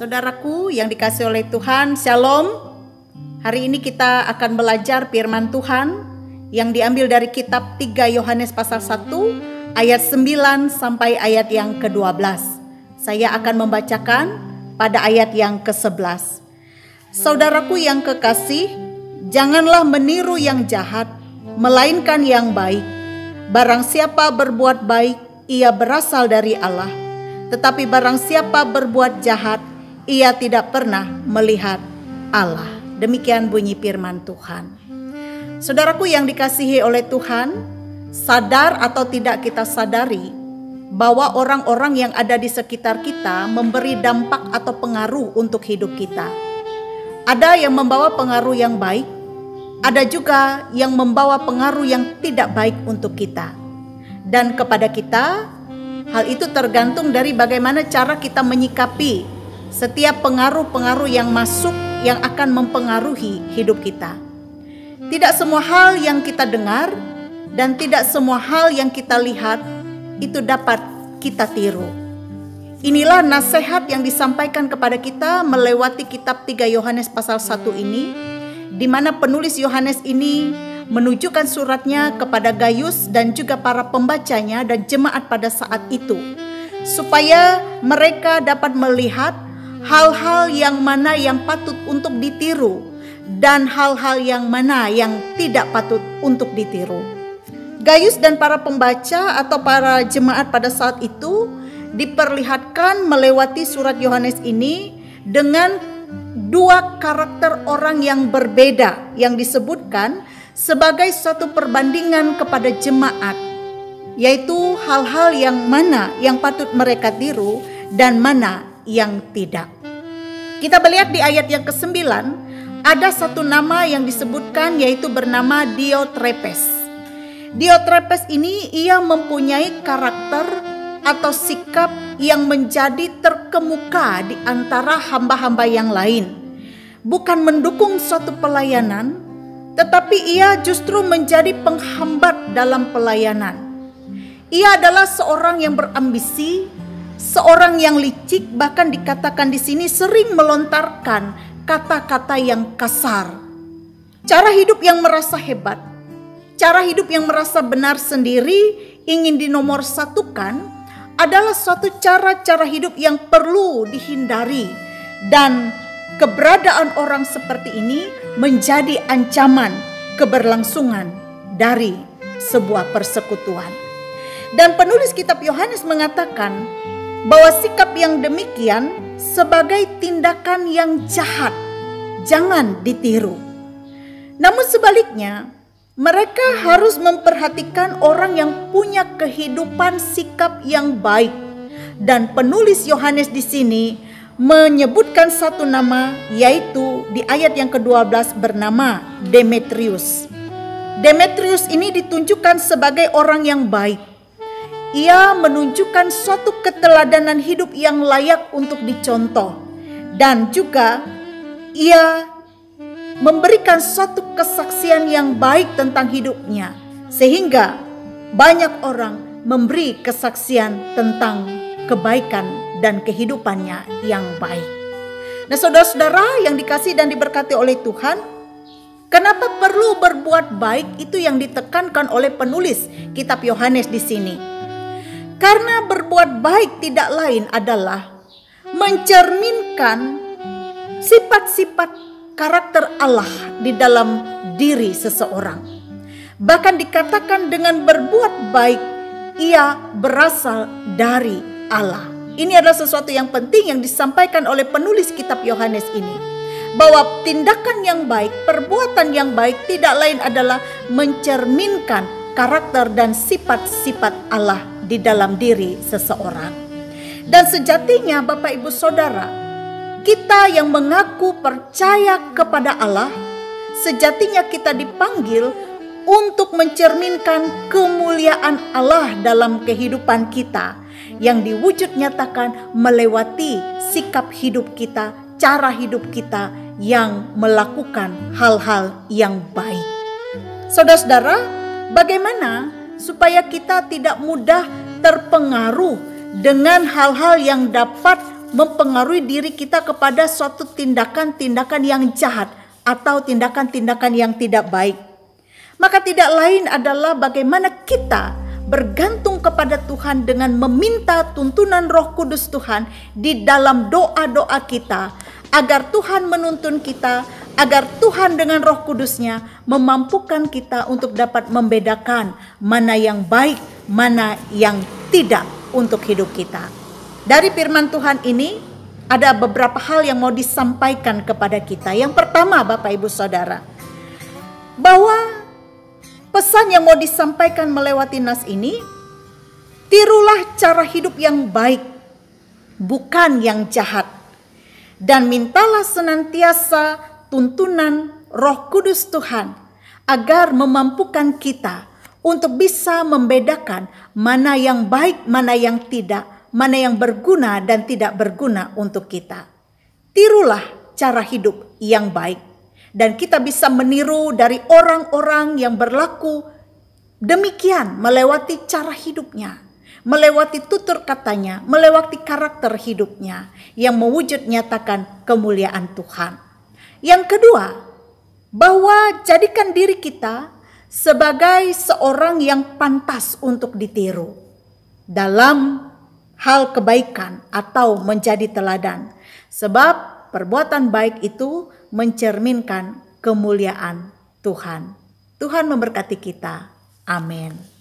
Saudaraku yang dikasihi oleh Tuhan, Shalom. Hari ini kita akan belajar firman Tuhan yang diambil dari kitab 3 Yohanes pasal 1 ayat 9 sampai ayat yang ke-12. Saya akan membacakan pada ayat yang ke-11. Saudaraku yang kekasih, janganlah meniru yang jahat, melainkan yang baik. Barang siapa berbuat baik, ia berasal dari Allah. Tetapi barang siapa berbuat jahat, ia tidak pernah melihat Allah. Demikian bunyi firman Tuhan. Saudaraku yang dikasihi oleh Tuhan, sadar atau tidak kita sadari bahwa orang-orang yang ada di sekitar kita memberi dampak atau pengaruh untuk hidup kita. Ada yang membawa pengaruh yang baik, ada juga yang membawa pengaruh yang tidak baik untuk kita. Dan kepada kita, hal itu tergantung dari bagaimana cara kita menyikapi setiap pengaruh-pengaruh yang masuk yang akan mempengaruhi hidup kita. Tidak semua hal yang kita dengar dan tidak semua hal yang kita lihat itu dapat kita tiru. Inilah nasihat yang disampaikan kepada kita melewati kitab 3 Yohanes pasal 1 ini, di mana penulis Yohanes ini menunjukkan suratnya kepada Gayus dan juga para pembacanya dan jemaat pada saat itu, supaya mereka dapat melihat hal-hal yang mana yang patut untuk ditiru dan hal-hal yang mana yang tidak patut untuk ditiru. Gayus dan para pembaca atau para jemaat pada saat itu diperlihatkan melewati surat Yohanes ini dengan dua karakter orang yang berbeda yang disebutkan sebagai suatu perbandingan kepada jemaat, yaitu hal-hal yang mana yang patut mereka tiru dan mana yang tidak. Kita melihat di ayat yang ke-9 ada satu nama yang disebutkan, yaitu bernama Diotrepes. Diotrepes ini ia mempunyai karakter atau sikap yang menjadi terkemuka di antara hamba-hamba yang lain. Bukan mendukung suatu pelayanan, tetapi ia justru menjadi penghambat dalam pelayanan. Ia adalah seorang yang berambisi, seorang yang licik, bahkan dikatakan di sini sering melontarkan kata-kata yang kasar. Cara hidup yang merasa hebat, cara hidup yang merasa benar sendiri, ingin dinomorsatukan adalah suatu cara hidup yang perlu dihindari, dan keberadaan orang seperti ini menjadi ancaman keberlangsungan dari sebuah persekutuan. Dan penulis kitab Yohanes mengatakan bahwa sikap yang demikian sebagai tindakan yang jahat, jangan ditiru. Namun sebaliknya, mereka harus memperhatikan orang yang punya kehidupan sikap yang baik. Dan penulis Yohanes di sini menyebutkan satu nama, yaitu di ayat yang ke-12 bernama Demetrius. Demetrius ini ditunjukkan sebagai orang yang baik. Ia menunjukkan suatu keteladanan hidup yang layak untuk dicontoh, dan juga ia memberikan suatu kesaksian yang baik tentang hidupnya, sehingga banyak orang memberi kesaksian tentang kebaikan dan kehidupannya yang baik. Nah, saudara-saudara yang dikasihi dan diberkati oleh Tuhan, kenapa perlu berbuat baik? Itu yang ditekankan oleh penulis kitab Yohanes di sini. Karena berbuat baik tidak lain adalah mencerminkan sifat-sifat karakter Allah di dalam diri seseorang. Bahkan dikatakan dengan berbuat baik, ia berasal dari Allah. Ini adalah sesuatu yang penting yang disampaikan oleh penulis kitab Yohanes ini, bahwa tindakan yang baik, perbuatan yang baik tidak lain adalah mencerminkan karakter dan sifat-sifat Allah di dalam diri seseorang. Dan sejatinya Bapak Ibu Saudara, kita yang mengaku percaya kepada Allah, sejatinya kita dipanggil untuk mencerminkan kemuliaan Allah dalam kehidupan kita, yang diwujud nyatakan melewati sikap hidup kita, cara hidup kita yang melakukan hal-hal yang baik. Saudara-saudara, bagaimana supaya kita tidak mudah terpengaruh dengan hal-hal yang dapat mempengaruhi diri kita kepada suatu tindakan-tindakan yang jahat atau tindakan-tindakan yang tidak baik. Maka tidak lain adalah bagaimana kita bergantung kepada Tuhan dengan meminta tuntunan Roh Kudus Tuhan di dalam doa-doa kita, agar Tuhan menuntun kita, agar Tuhan dengan Roh Kudus-Nya memampukan kita untuk dapat membedakan mana yang baik, mana yang tidak untuk hidup kita. Dari firman Tuhan ini ada beberapa hal yang mau disampaikan kepada kita. Yang pertama, Bapak Ibu Saudara, bahwa pesan yang mau disampaikan melewati nas ini, tirulah cara hidup yang baik, bukan yang jahat. Dan mintalah senantiasa tuntunan Roh Kudus Tuhan agar memampukan kita untuk bisa membedakan mana yang baik, mana yang tidak, mana yang berguna dan tidak berguna untuk kita. Tirulah cara hidup yang baik. Dan kita bisa meniru dari orang-orang yang berlaku demikian, melewati cara hidupnya, melewati tutur katanya, melewati karakter hidupnya yang mewujud nyatakan kemuliaan Tuhan. Yang kedua, bahwa jadikan diri kita sebagai seorang yang pantas untuk ditiru dalam hal kebaikan atau menjadi teladan. Sebab perbuatan baik itu mencerminkan kemuliaan Tuhan. Tuhan memberkati kita. Amin.